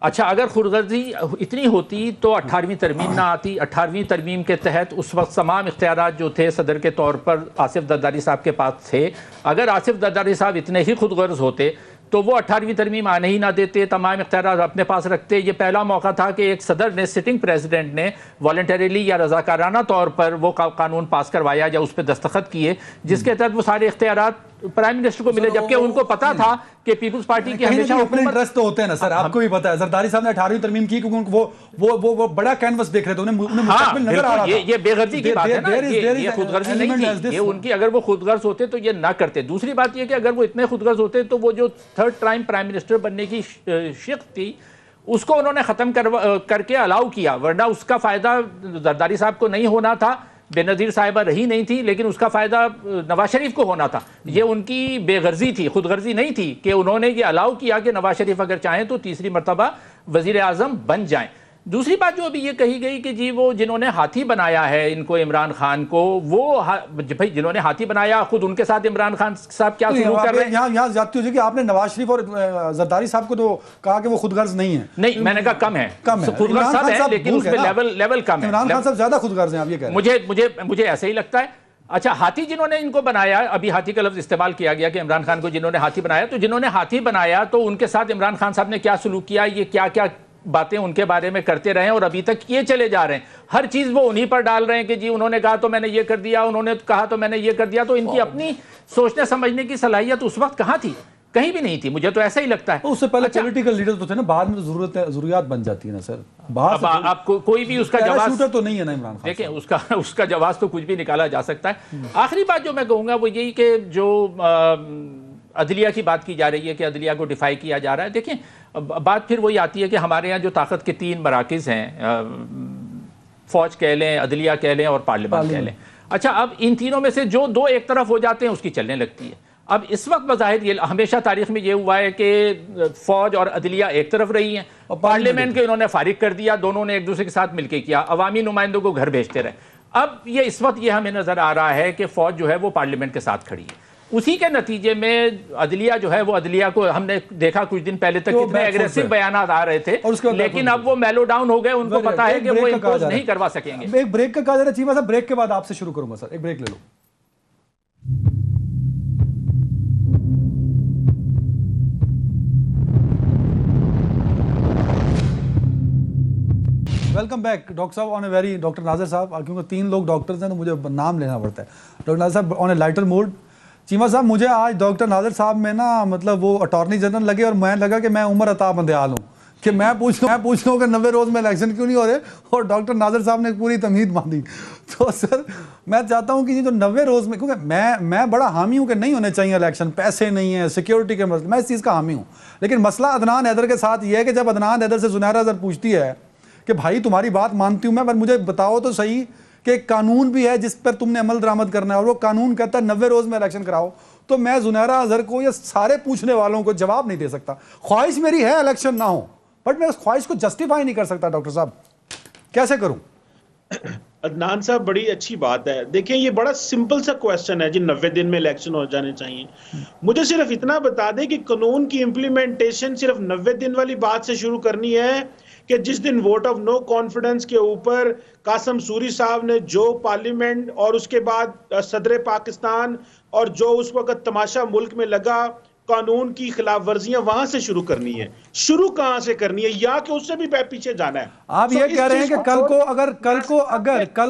اچھا اگر خودغرضی اتنی ہوتی تو 18ویں ترمیم نہ آتی. 18ویں ترمیم کے تحت اس وقت تمام اختیارات جو تھے صدر کے طور پر آصف زرداری صاحب کے پاس تھے. اگر آصف زرداری صاحب اتنے ہی خود غرض ہوتے تو وہ 18ویں ترمیم آنے ہی نہ دیتے, تمام اختیارات اپنے پاس رکھتے. یہ پہلا موقع تھا کہ ایک صدر نے, سٹنگ پریزیڈنٹ نے والنٹریلی یا رضاکارانہ طور پر وہ قانون پاس کروایا یا اس پہ دستخط کیے جس کے تحت وہ سارے اختیارات پرائم منسٹر کو ملے, جبکہ ان کو پتا تھا کہ پیپلز پارٹی کی ہمیشہ اپنے انٹرسٹ تو ہوتے ہیں نا سر, آپ کو بھی پتا ہے. زرداری صاحب نے 18ویں ترمیم کی کیونکہ وہ بڑا کینوس دیکھ رہے تھے, انہیں مستقبل نظر آ رہا تھا. یہ بے غرضی کی بات ہے نا, یہ خود غرضی نہیں تھی. یہ ان کی, اگر وہ خود غرض ہوتے تو یہ نہ کرتے. دوسری بات یہ کہ اگر وہ اتنے خود غرض ہوتے تو وہ جو تھرڈ ٹائم پرائم منسٹر بننے کی شق تھی اس کو انہوں نے ختم کر کے الاؤ کیا, ورنہ اس کا فائدہ زرداری صاحب کو نہیں ہونا تھا. بے نظیر صاحبہ رہی نہیں تھی لیکن اس کا فائدہ نواز شریف کو ہونا تھا. یہ ان کی بے غرضی تھی, خود غرضی نہیں تھی کہ انہوں نے یہ الاؤ کیا کہ نواز شریف اگر چاہیں تو تیسری مرتبہ وزیر اعظم بن جائیں. دوسری بات جو ابھی یہ کہی گئی کہ جی وہ جنہوں نے ہاتھی بنایا ہے ان کو, عمران خان کو, وہ بھائی جنہوں نے ہاتھی بنایا خود ان کے ساتھ عمران خان صاحب کیا سلوک کر رہے ہیں. یہاں زیادتی ہو جائے کہ آپ نے نواز شریف اور زرداری صاحب کو تو کہا کہ وہ خود غرض نہیں ہے. نہیں, میں نے کہا کم ہے, خود غرض سب ہے لیکن اس میں لیول کم ہے. عمران خان صاحب زیادہ خود غرض ہیں, آپ یہ کہہ رہے ہیں. مجھے ایسا ہی لگتا ہے. اچھا ہاتھی جنہوں نے ان کو بنایا, ابھی ہاتھی کا لفظ استعمال کیا گیا کہ عمران خان کو جنہوں نے ہاتھی بنایا, تو جنہوں نے ہاتھی بنایا تو ان کے ساتھ عمران خان صاحب نے کیا سلوک کیا, یہ کیا کیا باتیں ان کے بارے میں کرتے رہے اور ابھی تک یہ چلے جا رہے ہیں. ہر چیز وہ انہی پر ڈال رہے ہیں کہ جی انہوں نے کہا تو میں نے یہ کر دیا, انہوں نے کہا تو میں نے یہ کر دیا. تو ان کی اپنی سوچنے سمجھنے کی صلاحیت اس وقت کہاں تھی, کہیں بھی نہیں تھی. مجھے تو ایسا ہی لگتا ہے. اس سے پہلے پولیٹیکل لیڈر تو تھے نا, بعد میں تو ضروریات بن جاتی ہے نا سر. اب آپ کوئی بھی اس کا جواز تو نہیں ہے نا عمران خان, دیکھیں اس کا جواز تو کچھ بھی نکالا جا سکتا ہے. آخری بات جو میں کہوں گا وہ یہی کہ جو عدلیہ کی بات کی جا رہی ہے کہ عدلیہ کو ڈیفائی کیا جا رہا ہے. دیکھیں بات پھر وہی آتی ہے کہ ہمارے یہاں جو طاقت کے 3 مراکز ہیں, فوج کہہ لیں, عدلیہ کہہ لیں اور پارلیمنٹ کہہ لیں. اچھا اب ان تینوں میں سے جو 2 ایک طرف ہو جاتے ہیں اس کی چلنے لگتی ہے. اب اس وقت بظاہر یہ ہمیشہ تاریخ میں یہ ہوا ہے کہ فوج اور عدلیہ ایک طرف رہی ہیں, پارلیمنٹ کے انہوں نے فارغ کر دیا, دونوں نے ایک دوسرے کے ساتھ مل کے کیا, عوامی نمائندوں کو گھر بھیجتے رہے. اب یہ اس وقت یہ ہمیں نظر آ رہا ہے کہ فوج جو ہے وہ پارلیمنٹ کے ساتھ کھڑی ہے. اسی کے نتیجے میں عدلیہ جو ہے وہ, عدلیہ کو ہم نے دیکھا کچھ دن پہلے تک کتنے ایگریسو بیانات آ رہے تھے, لیکن اب وہ میلو ڈاؤن ہو گئے. ان کو پتا ہے کہ وہ امپوز نہیں کروا سکیں گے. ایک بریک کا کہا جا رہا ہے چیمہ صاحب, بریک کے بعد آپ سے شروع کروں گا سر, ایک بریک لے لو. ویلکم بیک ڈاکٹر صاحب آن اے ویری, ڈاکٹر ناظر صاحب, کیونکہ 3 لوگ ڈاکٹرز ہیں تو مجھے نام لینا پڑتا ہے. ڈاکٹر ناظر صاحب آن اے لائٹر موڈ. چیمہ صاحب مجھے آج ڈاکٹر ناظر صاحب میں نا مطلب وہ اٹارنی جنرل لگے اور میں لگا کہ میں عمر عطا بندیال ہوں, کہ میں پوچھ رہا ہوں کہ 90 روز میں الیکشن کیوں نہیں ہو رہے, اور ڈاکٹر ناظر صاحب نے پوری تمہید باندھی. تو سر میں چاہتا ہوں کہ یہ جو 90 روز میں, کیونکہ میں بڑا حامی ہوں کہ نہیں ہونے چاہیے الیکشن, پیسے نہیں ہیں, سیکیورٹی کے مسئلے, میں اس چیز کا حامی ہوں. لیکن مسئلہ عدنان حیدر کے ساتھ یہ ہے کہ جب عدنان حیدر سے زنیرہ اظہر پوچھتی ہے کہ بھائی تمہاری بات مانتی ہوں میں, پر مجھے بتاؤ تو صحیح کہ ایک قانون بھی ہے جس پر تم نے عمل درآمد کرنا ہے, اور وہ قانون کہتا ہے 90 روز میں الیکشن کراؤ. تو میں زنیرہ اظہر کو یا سارے پوچھنے والوں کو جواب نہیں دے سکتا. خواہش میری ہے الیکشن نہ ہو, بٹ میں اس خواہش کو جسٹیفائی نہیں کر سکتا. ڈاکٹر صاحب کیسے کروں؟ عدنان صاحب بڑی اچھی بات ہے. دیکھیں یہ بڑا سمپل سا کویسچن ہے جی, 90 دن میں الیکشن ہو جانے چاہیے. مجھے صرف اتنا بتا دیں کہ قانون کی امپلیمنٹیشن صرف 90 دن والی بات سے شروع کرنی ہے کہ جس دن ووٹ آف نو کانفیڈنس کے اوپر قاسم سوری صاحب نے جو پارلیمنٹ اور اس کے بعد صدر پاکستان اور جو اس وقت تماشا ملک میں لگا قانون کی خلاف ورزیاں, وہاں سے شروع کرنی ہے. شروع کہاں سے کرنی ہے, یا کہ اس سے بھی پیچھے جانا ہے؟ آپ یہ کہہ رہے ہیں کہ کل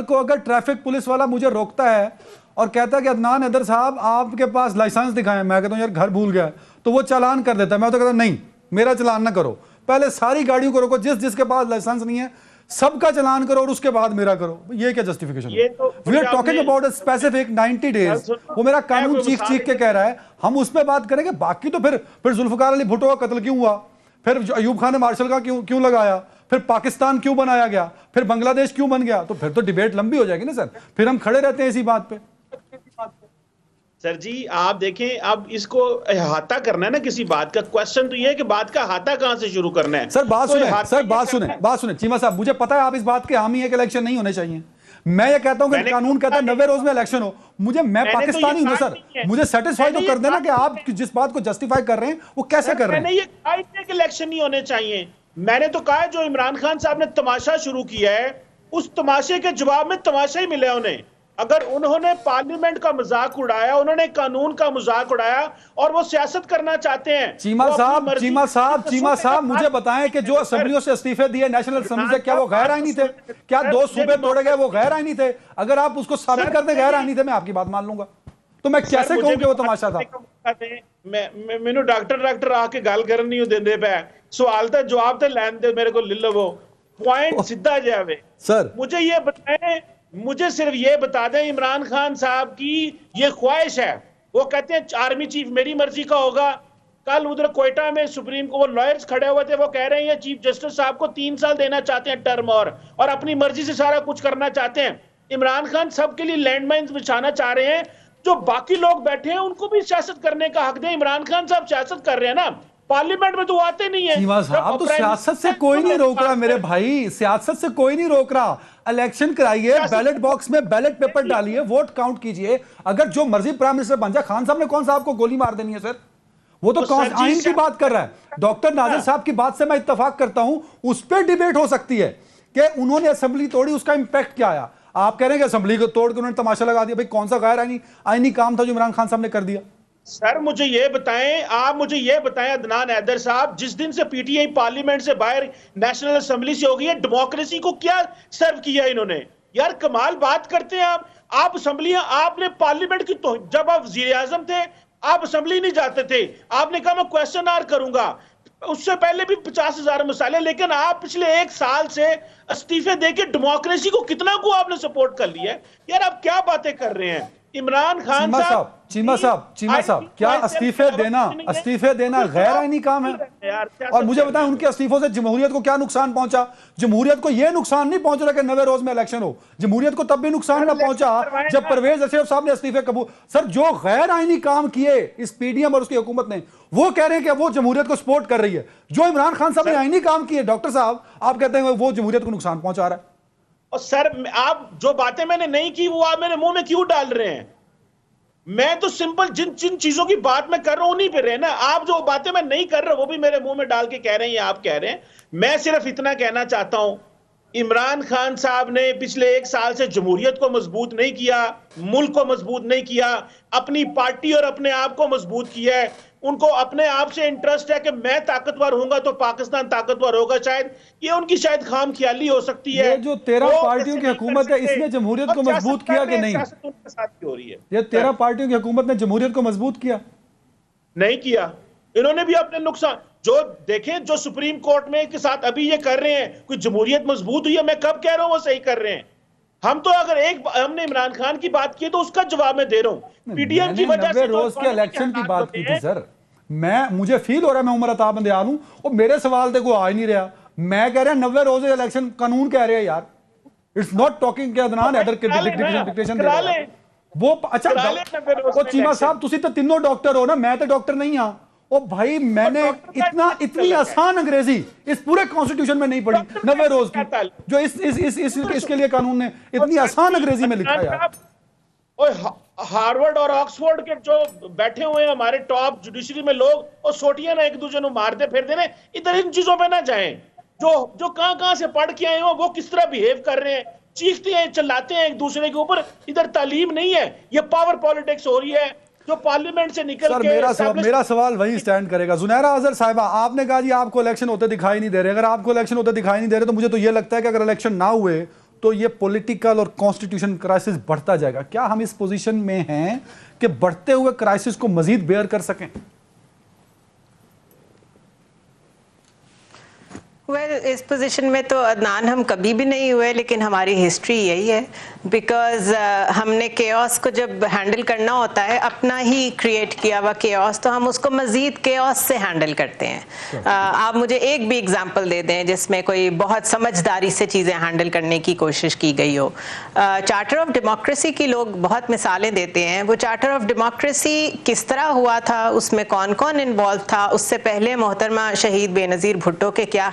کو اگر ٹریفک پولیس والا مجھے روکتا ہے اور کہتا ہے کہ عدنان حیدر صاحب آپ کے پاس لائسنس دکھائیں, میں کہتا ہوں یار گھر بھول گیا, تو وہ چالان کر دیتا ہے. میں تو کہتا ہوں نہیں, میرا چالان نہ کرو, پہلے ساری گاڑیوں کو روکو, جس کے پاس لائسنس نہیں ہے سب کا چلان کرو اور اس کے بعد میرا کرو. یہ کیا جسٹیفیکیشن ہے؟ We are talking about a specific 90 days. وہ میرا قانون چیخ کے کہہ رہا ہے, ہم اس پہ بات کریں گے. باقی تو پھر ذوالفقار علی بھٹو کا قتل کیوں ہوا, پھر ایوب خان مارشل کا کیوں لگایا, پھر پاکستان کیوں بنایا گیا, پھر بنگلہ دیش کیوں بن گیا, تو پھر تو ڈیبیٹ لمبی ہو جائے گی نا سر. پھر ہم کھڑے رہتے ہیں اسی بات پہ. سر جی آپ دیکھیں, اب اس کو احاطہ کرنا ہے نا کسی بات کا. کوشچن تو یہ ہے کہ بات کا احاطہ کہاں سے شروع کرنا ہے. سر بات سنیں چیمہ صاحب, مجھے پتا ہے آپ اس بات کے حامی ہیں کہ الیکشن نہیں ہونے چاہیے. میں یہ کہتا ہوں کہ قانون کہتا ہے 90 روز میں الیکشن ہو. میں پاکستانی ہوں نا سر, مجھے سیٹسفائی تو کر دینا کہ آپ جس بات کو جسٹیفائی کر رہے ہیں وہ کیسے کر رہے ہیں. میں نے یہ کہا کہ الیکشن نہیں ہونے چاہیے. میں نے تو کہا جو عمران خان صاحب نے تماشا شروع کیا ہے اس تماشے کے جواب میں تماشا ہی ملے انہیں. اگر انہوں نے پارلیمنٹ کا مذاق اڑایا, انہوں نے قانون کا مذاق اڑایا اور وہ سیاست کرنا چاہتے ہیں. چیمہ صاحب مجھے بتائیں کہ جو اسمبلیوں سے استعفے دیے نیشنل اسمبلی سے, کیا وہ غیر آئینی تھے؟ کیا 2 صوبے توڑے گئے وہ غیر آئینی تھے؟ اگر آپ اس کو ثابت کر دیں غیر آئینی تھے, میں آپ کی بات مان لوں گا. تو میں کیسے کہوں کہ وہ تماشا تھا؟ مینوں ڈاکٹر آ کے گل کرن نہیں دیندے پے, سوال تے جواب تے لین دے میرے کو لے لو, پوائنٹ سیدھا جاوے. سر مجھے یہ بتائیں, مجھے صرف یہ بتا دیں عمران خان صاحب کی یہ خواہش ہے, وہ کہتے ہیں آرمی چیف میری مرضی کا ہوگا. کل ادھر کوئٹہ میں سپریم کو وہ لائرز کھڑے ہوئے تھے, وہ کہہ رہے ہیں چیف جسٹس صاحب کو 3 سال دینا چاہتے ہیں ٹرم اور اپنی مرضی سے سارا کچھ کرنا چاہتے ہیں. عمران خان سب کے لیے لینڈ مائنز بچھانا چاہ رہے ہیں. جو باقی لوگ بیٹھے ہیں ان کو بھی سیاست کرنے کا حق دیں. عمران خان صاحب سیاست کر رہے ہیں نا, پارلیمنٹ میں تو آتے نہیں ہیں. چیمہ صاحب تو سیاست سے کوئی نہیں روک رہا میرے بھائی, سیاست سے کوئی نہیں روک رہا. الیکشن کرائیے, بیلٹ باکس میں بیلٹ پیپر ڈالیے, ووٹ کاؤنٹ کیجئے. اگر جو مرضی پرائم منسٹر بن جائے, خان صاحب نے کون سا آپ کو گولی مار دینی ہے سر؟ وہ تو آئین کی بات کر رہا ہے. ڈاکٹر ناظر صاحب کی بات سے میں اتفاق کرتا ہوں, اس پہ ڈیبیٹ ہو سکتی ہے کہ انہوں نے اسمبلی توڑی, اس کا امپیکٹ کیا آیا. آپ کہہ رہے ہیں کہ اسمبلی کو توڑ کے انہوں نے تماشا لگا دیا. بھائی کون سا غیر آئینی کام تھا جو عمران خان صاحب نے کر دیا؟ سر مجھے یہ بتائیں, آپ مجھے یہ بتائیں عدنان حیدر صاحب, جس دن سے پی ٹی آئی پارلیمنٹ سے باہر نیشنل اسمبلی سے ہو گئی ہے, ڈیموکریسی کو کیا سرو کیا انہوں نے؟ یار کمال بات کرتے ہیں آپ اسمبلیاں, آپ نے پارلیمنٹ کی تو جب آپ وزیر اعظم تھے آپ اسمبلی نہیں جاتے تھے, آپ نے کہا میں کویسچن آر کروں گا. اس سے پہلے بھی 50,000 مسائل, لیکن آپ پچھلے 1 سال سے استعفے دے کے ڈیموکریسی کو کتنا کو آپ نے سپورٹ کر لیا ہے. یار آپ کیا باتیں کر رہے ہیں؟ عمران خان صاحب, چیمہ صاحب کیا استعفے دینا غیر آئینی کام ہے؟ اور مجھے بتائیں ان کے استعفوں سے جمہوریت کو کیا نقصان پہنچا؟ جمہوریت کو یہ نقصان نہیں پہنچ رہا کہ 90 روز میں الیکشن ہو. جمہوریت کو تب بھی نقصان نہ پہنچا جب پرویز اشرف صاحب نے استعفے قبول. سر جو غیر آئینی کام کیے اس پی ڈی ایم اور اس کی حکومت نے, وہ کہہ رہے ہیں کہ وہ جمہوریت کو سپورٹ کر رہی ہے. جو عمران خان صاحب نے آئینی کام کیے ڈاکٹر صاحب, آپ کہتے ہیں وہ جمہوریت کو نقصان پہنچا رہا ہے. اور سر آپ جو باتیں میں نے نہیں کی وہ آپ میرے منہ میں کیوں ڈال رہے ہیں؟ میں تو سمپل جن چیزوں کی بات میں کر رہا ہوں انہیں پہ رہے نا. آپ جو باتیں میں نہیں کر رہا وہ بھی میرے منہ میں ڈال کے کہہ رہے ہیں یا آپ کہہ رہے ہیں. میں صرف اتنا کہنا چاہتا ہوں, عمران خان صاحب نے پچھلے 1 سال سے جمہوریت کو مضبوط نہیں کیا, ملک کو مضبوط نہیں کیا, اپنی پارٹی اور اپنے آپ کو مضبوط کیا ہے. ان کو اپنے آپ سے انٹرسٹ ہے کہ میں طاقتور ہوں گا تو پاکستان طاقتور ہوگا. شاید یہ ان کی شاید خام خیالی ہو سکتی ہے. یہ جو 13 پارٹیوں کی حکومت ہے اس نے جمہوریت کو مضبوط کیا کہ نہیں؟ یہ 13 پارٹیوں کی حکومت نے جمہوریت کو مضبوط کیا نہیں کیا. انہوں نے بھی اپنے نقصان جو دیکھیں, جو سپریم کورٹ میں کے ساتھ ابھی یہ کر رہے ہیں, کوئی جمہوریت مضبوط ہوئی ہے؟ میں کب کہہ رہا ہوں وہ صحیح کر رہے ہیں. ہم تو اگر ہم نے عمران خان کی بات کی تو اس کا جواب میں دے رہا ہوں. پی ٹی ایم کی وجہ سے 90 روز کے الیکشن کی بات کی تھی سر. مجھے فیل ہو رہا ہے میں عمر عطا بندیال ہوں اور میرے سوال دیکھو آ ہی نہیں رہا. میں کہہ رہا 90 روز الیکشن قانون کہہ رہے ہیں یار. اٹس ناٹ ٹاکنگ کہ عدنان حیدر کے ڈکٹیشن دے رہا ہے وہ. اچھا چیمہ صاحب تسی تو تینوں ڈاکٹر ہو نا, میں تو ڈاکٹر نہیں ہاں. او بھائی میں نے اتنی آسان انگریزی اس پورے کانسٹیٹیوشن میں نہیں پڑھی 90 روز کی, جو اس کے لیے قانون نے اتنی آسان انگریزی میں لکھا ہے. ہارورڈ اور آکسفورڈ کے جو بیٹھے ہوئے ہیں ہمارے ٹاپ جوڈیشری میں لوگ, اور سوٹیاں نہ ایک دوسرے کو مارتے پھرتے ہیں, ادھر ان چیزوں پہ نہ جائیں. جو کہاں سے پڑھ کے آئے ہو وہ کس طرح بیہیو کر رہے ہیں, چیختے ہیں چلاتے ہیں ایک دوسرے کے اوپر. ادھر تعلیم نہیں ہے, یہ پاور پالیٹکس ہو رہی ہے جو پارلیمنٹ سے نکل کے. میرا سوال وہی سٹینڈ کرے گا. زنیرہ اظہر صاحبہ, آپ نے کہا جی آپ کو الیکشن ہوتے دکھائی نہیں دے رہے. اگر آپ کو الیکشن ہوتے دکھائی نہیں دے رہے تو مجھے تو یہ لگتا ہے کہ اگر الیکشن نہ ہوئے تو یہ پولیٹیکل اور کانسٹیٹیوشن کرائسس بڑھتا جائے گا. کیا ہم اس پوزیشن میں ہیں کہ بڑھتے ہوئے کرائسس کو مزید بیئر کر سکیں؟ اس پوزیشن میں تو عدنان ہم کبھی بھی نہیں ہوئے, لیکن ہماری ہسٹری یہی ہے. بیکاز ہم نے کیوس کو جب ہینڈل کرنا ہوتا ہے, اپنا ہی کریٹ کیا ہوا کیوس, تو ہم اس کو مزید کیوس سے ہینڈل کرتے ہیں. آپ مجھے ایک بھی ایگزامپل دے دیں جس میں کوئی بہت سمجھداری سے چیزیں ہینڈل کرنے کی کوشش کی گئی ہو. چارٹر آف ڈیموکریسی کی لوگ بہت مثالیں دیتے ہیں. وہ چارٹر آف ڈیموکریسی کس طرح ہوا تھا, اس میں کون کون انوالو تھا, اس سے پہلے محترمہ شہید بے نظیر بھٹو کے کیا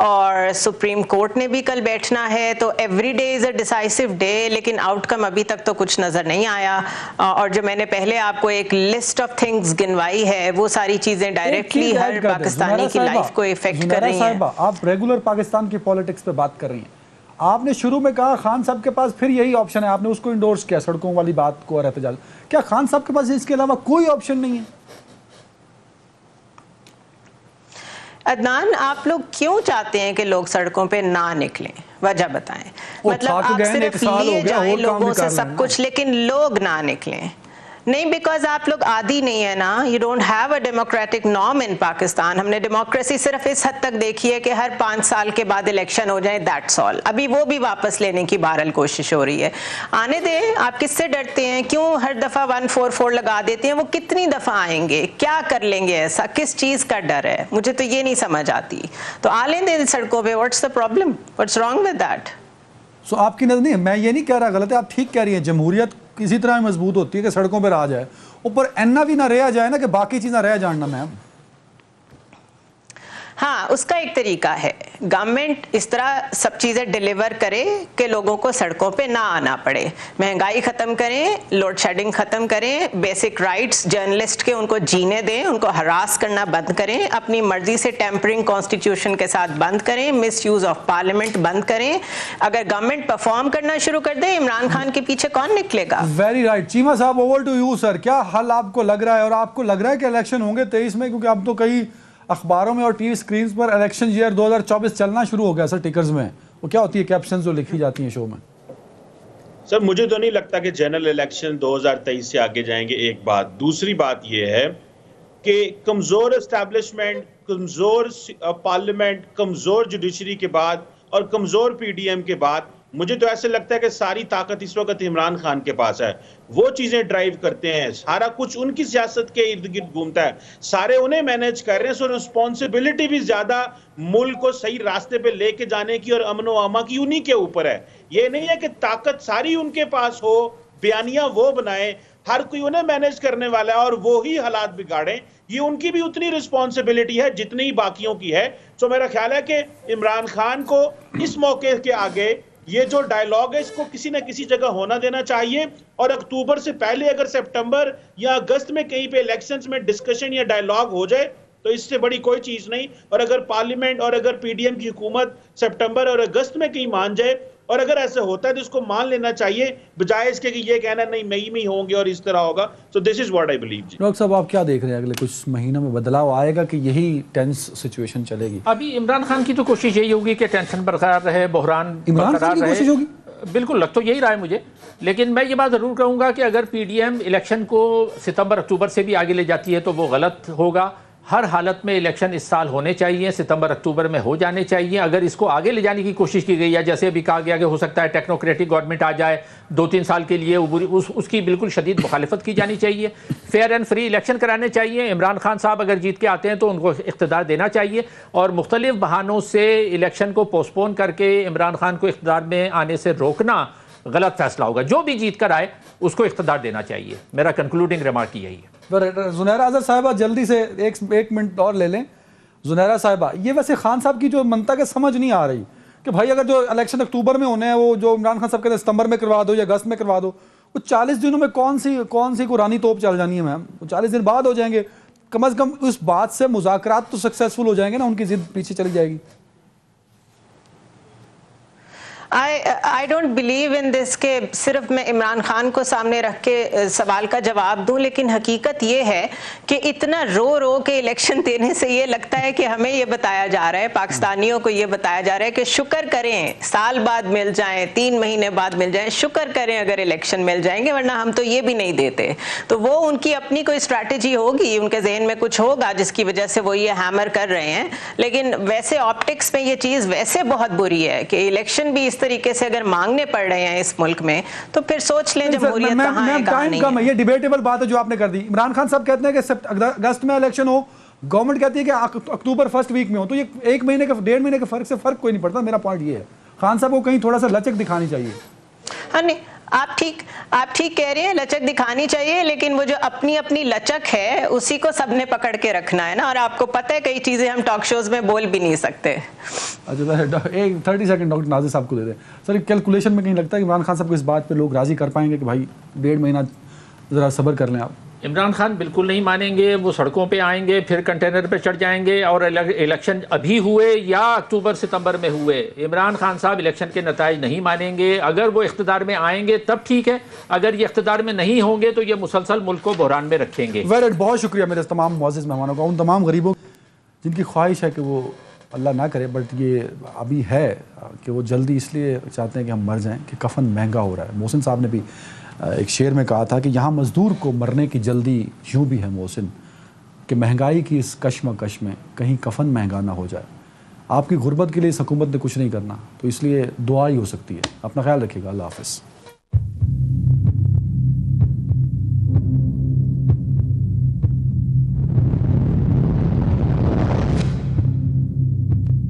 اور سپریم کورٹ نے بھی کل بیٹھنا ہے, تو every day is a ڈیسائسو day, لیکن آؤٹ کم ابھی تک تو کچھ نظر نہیں آیا. اور جو میں نے پہلے آپ کو ایک لسٹ آف تھنگز گنوائی ہے, وہ ساری چیزیں ڈائریکٹلی ہر پاکستانی کی لائف کو افیکٹ کر رہی ہیں. آپ ریگولر پاکستان کی پالیٹکس پہ بات کر رہی ہیں, آپ نے شروع میں کہا خان صاحب کے پاس پھر یہی آپشن ہے, آپ نے اس کو انڈورس کیا سڑکوں والی بات کو اور احتجاج. کیا خان صاحب کے پاس اس کے علاوہ کوئی آپشن نہیں ہے؟ عدنان, آپ لوگ کیوں چاہتے ہیں کہ لوگ سڑکوں پہ نہ نکلیں؟ وجہ بتائیں. مطلب آپ صرف لیے جائیں لوگوں سے سب کچھ لیکن لوگ نہ نکلیں. نہیں, بیکاز آپ لوگ عادی نہیں ہے نا. You don't have a democratic norm in Pakistan. ہم نے ڈیموکریسی صرف اس حد تک دیکھی ہے کہ ہر 5 سال کے بعد الیکشن ہو جائے, دیٹس آل. ابھی وہ بھی واپس لینے کی بہرحال کوشش ہو رہی ہے. آنے دیں. آپ کس سے ڈرتے ہیں؟ کیوں ہر دفعہ 144 لگا دیتے ہیں؟ وہ کتنی دفعہ آئیں گے؟ کیا کر لیں گے ایسا؟ کس چیز کا ڈر ہے؟ مجھے تو یہ نہیں سمجھ آتی. تو آ لیں دیں سڑکوں پہ. What's the problem? What's wrong with that? So آپ کی نظر نہیں ہے, میں یہ نہیں کہہ رہا غلط ہے, آپ ٹھیک کہہ رہی ہیں. جمہوریت کسی طرح مضبوط ہوتی ہے کہ سڑکوں پہ رہ جائے, اوپر اینا بھی نہ رہ جائے نا کہ باقی چیزیں رہ جاننا. میم ہاں, اس کا ایک طریقہ ہے. گورنمنٹ اس طرح سب چیزیں ڈیلیور کرے کہ لوگوں کو سڑکوں پہ نہ آنا پڑے. مہنگائی ختم کریں, لوڈ شیڈنگ ختم کریں, بیسک رائٹس جرنلسٹ کے ان کو جینے دیں, ان کو ہراس کرنا بند کریں, اپنی مرضی سے ٹیمپرنگ کانسٹیٹیوشن کے ساتھ بند کریں, مس یوز آف پارلیمنٹ بند کریں. اگر گورنمنٹ پرفارم کرنا شروع کر دے, عمران خان کے پیچھے کون نکلے گا؟ Very right. چیمہ صاحب, اوور ٹو یو سر. کیا حل آپ کو لگ رہا ہے, اور آپ کو لگ رہا ہے کہ الیکشن ہوں گے 23 میں؟ کیونکہ اب تو کئی اخباروں میں اور ٹی وی سکرینز پر الیکشن ایئر 2024 چلنا شروع ہو گیا سر. ٹکرز میں وہ کیا ہوتی ہے کیپشنز جو لکھی جاتی ہیں شو میں؟ سر مجھے تو نہیں لگتا کہ جنرل الیکشن 2023 سے آگے جائیں گے. ایک بات. دوسری بات یہ ہے کہ کمزور اسٹیبلشمنٹ, کمزور پارلیمنٹ, کمزور جوڈیشری کے بعد اور کمزور پی ڈی ایم کے بعد مجھے تو ایسے لگتا ہے کہ ساری طاقت اس وقت عمران خان کے پاس ہے. وہ چیزیں ڈرائیو کرتے ہیں, سارا کچھ ان کی سیاست کے ارد گرد گھومتا ہے, سارے انہیں مینیج کر رہے ہیں. سو رسپانسبلٹی بھی زیادہ ملک کو صحیح راستے پہ لے کے جانے کی اور امن و امان کی انہی کے اوپر ہے. یہ نہیں ہے کہ طاقت ساری ان کے پاس ہو, بیانیاں وہ بنائیں, ہر کوئی انہیں مینیج کرنے والا ہے اور وہی حالات بگاڑیں. یہ ان کی بھی اتنی رسپانسبلٹی ہے جتنی ہی باقیوں کی ہے. سو میرا خیال ہے کہ عمران خان کو اس موقع کے آگے یہ جو ڈائیلاگ ہے اس کو کسی نہ کسی جگہ ہونا دینا چاہیے, اور اکتوبر سے پہلے اگر سپٹمبر یا اگست میں کہیں پہ الیکشنز میں ڈسکشن یا ڈائیلاگ ہو جائے تو اس سے بڑی کوئی چیز نہیں. اور اگر پارلیمنٹ اور اگر پی ڈی ایم کی حکومت سپٹمبر اور اگست میں کہیں مان جائے, اور اگر ایسا ہوتا ہے تو اس کو مان لینا چاہیے, بجائے اس کے کہ یہ کہنا نہیں مئی میں ہوں گے اور اس طرح ہوگا. So this is what I believe. Doctor صاحب, آپ کیا دیکھ رہے ہیں اگلے کچھ مہینوں میں بدلاؤ آئے گا کہ یہی ٹینس سچویشن چلے گی؟ ابھی عمران خان کی تو کوشش یہی ہوگی کہ ٹینشن برقرار رہے, بحران برقرار رہے. کوشش ہوگی بالکل, لگ تو یہی رہا ہے مجھے. لیکن میں یہ بات ضرور کہوں گا کہ اگر پی ڈی ایم الیکشن کو ستمبر اکتوبر سے بھی آگے لے جاتی ہے تو وہ غلط ہوگا. ہر حالت میں الیکشن اس سال ہونے چاہیے, ستمبر اکتوبر میں ہو جانے چاہیے. اگر اس کو آگے لے جانے کی کوشش کی گئی ہے, جیسے ابھی کہا گیا کہ ہو سکتا ہے ٹیکنوکریٹک گورنمنٹ آ جائے 2-3 سال کے لیے, اس کی بالکل شدید مخالفت کی جانی چاہیے. فیئر اینڈ فری الیکشن کرانے چاہیے. عمران خان صاحب اگر جیت کے آتے ہیں تو ان کو اقتدار دینا چاہیے, اور مختلف بہانوں سے الیکشن کو پوسٹ پون کر کے عمران خان کو اقتدار میں آنے سے روکنا غلط فیصلہ ہوگا. جو بھی جیت کر آئے اس کو اقتدار دینا چاہیے. میرا کنکلوڈنگ ریمارک یہی ہے. زنیرہ اظہر صاحبہ, جلدی سے ایک منٹ اور لے لیں. زنیرہ صاحبہ, یہ ویسے خان صاحب کی جو منطق ہے سمجھ نہیں آ رہی کہ بھائی اگر جو الیکشن اکتوبر میں ہونے ہیں وہ جو عمران خان صاحب کہتے ہیں ستمبر میں کروا دو یا اگست میں کروا دو, وہ 40 دنوں میں کون سی قرآنی توپ چل جانی ہے میم؟ وہ 40 دن بعد ہو جائیں گے. کم از کم اس بات سے مذاکرات تو سکسیسفل ہو جائیں گے نا, ان کی ضد پیچھے چلی جائے گی. I don't believe in this کہ صرف میں عمران خان کو سامنے رکھ کے سوال کا جواب دوں, لیکن حقیقت یہ ہے کہ اتنا رو کے الیکشن دینے سے یہ لگتا ہے کہ ہمیں یہ بتایا جا رہا ہے, پاکستانیوں کو یہ بتایا جا رہا ہے کہ شکر کریں سال بعد مل جائیں, 3 مہینے بعد مل جائیں, شکر کریں اگر الیکشن مل جائیں گے, ورنہ ہم تو یہ بھی نہیں دیتے. تو وہ ان کی اپنی کوئی اسٹریٹجی ہوگی, ان کے ذہن میں کچھ ہوگا جس کی وجہ سے وہ یہ ہیمر کر رہے ہیں. لیکن ویسے آپٹکس میں یہ چیز ویسے بہت بری ہے کہ الیکشن بھی اس طریقے سے اگر مانگنے پڑ رہے ہیں اس ملک میں, تو پھر سوچ لیں جمہوریت کہاں ہے کہاں نہیں ہے. یہ ڈیبیٹیبل بات ہے جو آپ نے کر دی. عمران خان صاحب کہتے ہیں کہ اگست میں الیکشن ہو, گورنمنٹ کہتی ہے کہ اکتوبر فرسٹ ویک میں ہو, تو یہ 1 مہینے کا 1.5 مہینے کے فرق سے فرق کوئی نہیں پڑتا. میرا پوائنٹ یہ ہے خان صاحب کو کہیں تھوڑا سا لچک دکھانی چاہیے. ہاں نہیں, آپ ٹھیک کہہ رہے ہیں, لچک دکھانی چاہیے, لیکن وہ جو اپنی لچک ہے اسی کو سب نے پکڑ کے رکھنا ہے نا, اور آپ کو پتہ ہے کئی چیزیں ہم ٹاک شوز میں بول بھی نہیں سکتے. اچھا, ایک 30 سیکنڈ ڈاکٹر ناظر صاحب کو دے دیں سر. کیلکولیشن میں کہیں لگتا ہے کہ عمران خان صاحب کو اس بات پہ لوگ راضی کر پائیں گے کہ بھائی 1.5 مہینہ ذرا صبر کر لیں آپ؟ عمران خان بالکل نہیں مانیں گے, وہ سڑکوں پہ آئیں گے, پھر کنٹینر پہ چڑھ جائیں گے. اور الیکشن ابھی ہوئے یا اکتوبر ستمبر میں ہوئے, عمران خان صاحب الیکشن کے نتائج نہیں مانیں گے. اگر وہ اقتدار میں آئیں گے تب ٹھیک ہے, اگر یہ اقتدار میں نہیں ہوں گے تو یہ مسلسل ملک کو بحران میں رکھیں گے. بہت شکریہ میرے تمام معزز مہمانوں کا, ان تمام غریبوں جن کی خواہش ہے کہ وہ اللہ نہ کرے بٹ یہ ابھی ہے کہ وہ جلدی اس لیے چاہتے ہیں کہ ہم مر جائیں کہ کفن مہنگا ہو رہا ہے. محسن صاحب نے بھی ایک شعر میں کہا تھا کہ یہاں مزدور کو مرنے کی جلدی یوں بھی ہے محسن, کہ مہنگائی کی اس کشمکش میں کہیں کفن مہنگا نہ ہو جائے. آپ کی غربت کے لیے اس حکومت نے کچھ نہیں کرنا, تو اس لیے دعا ہی ہو سکتی ہے. اپنا خیال رکھیے گا. اللہ حافظ.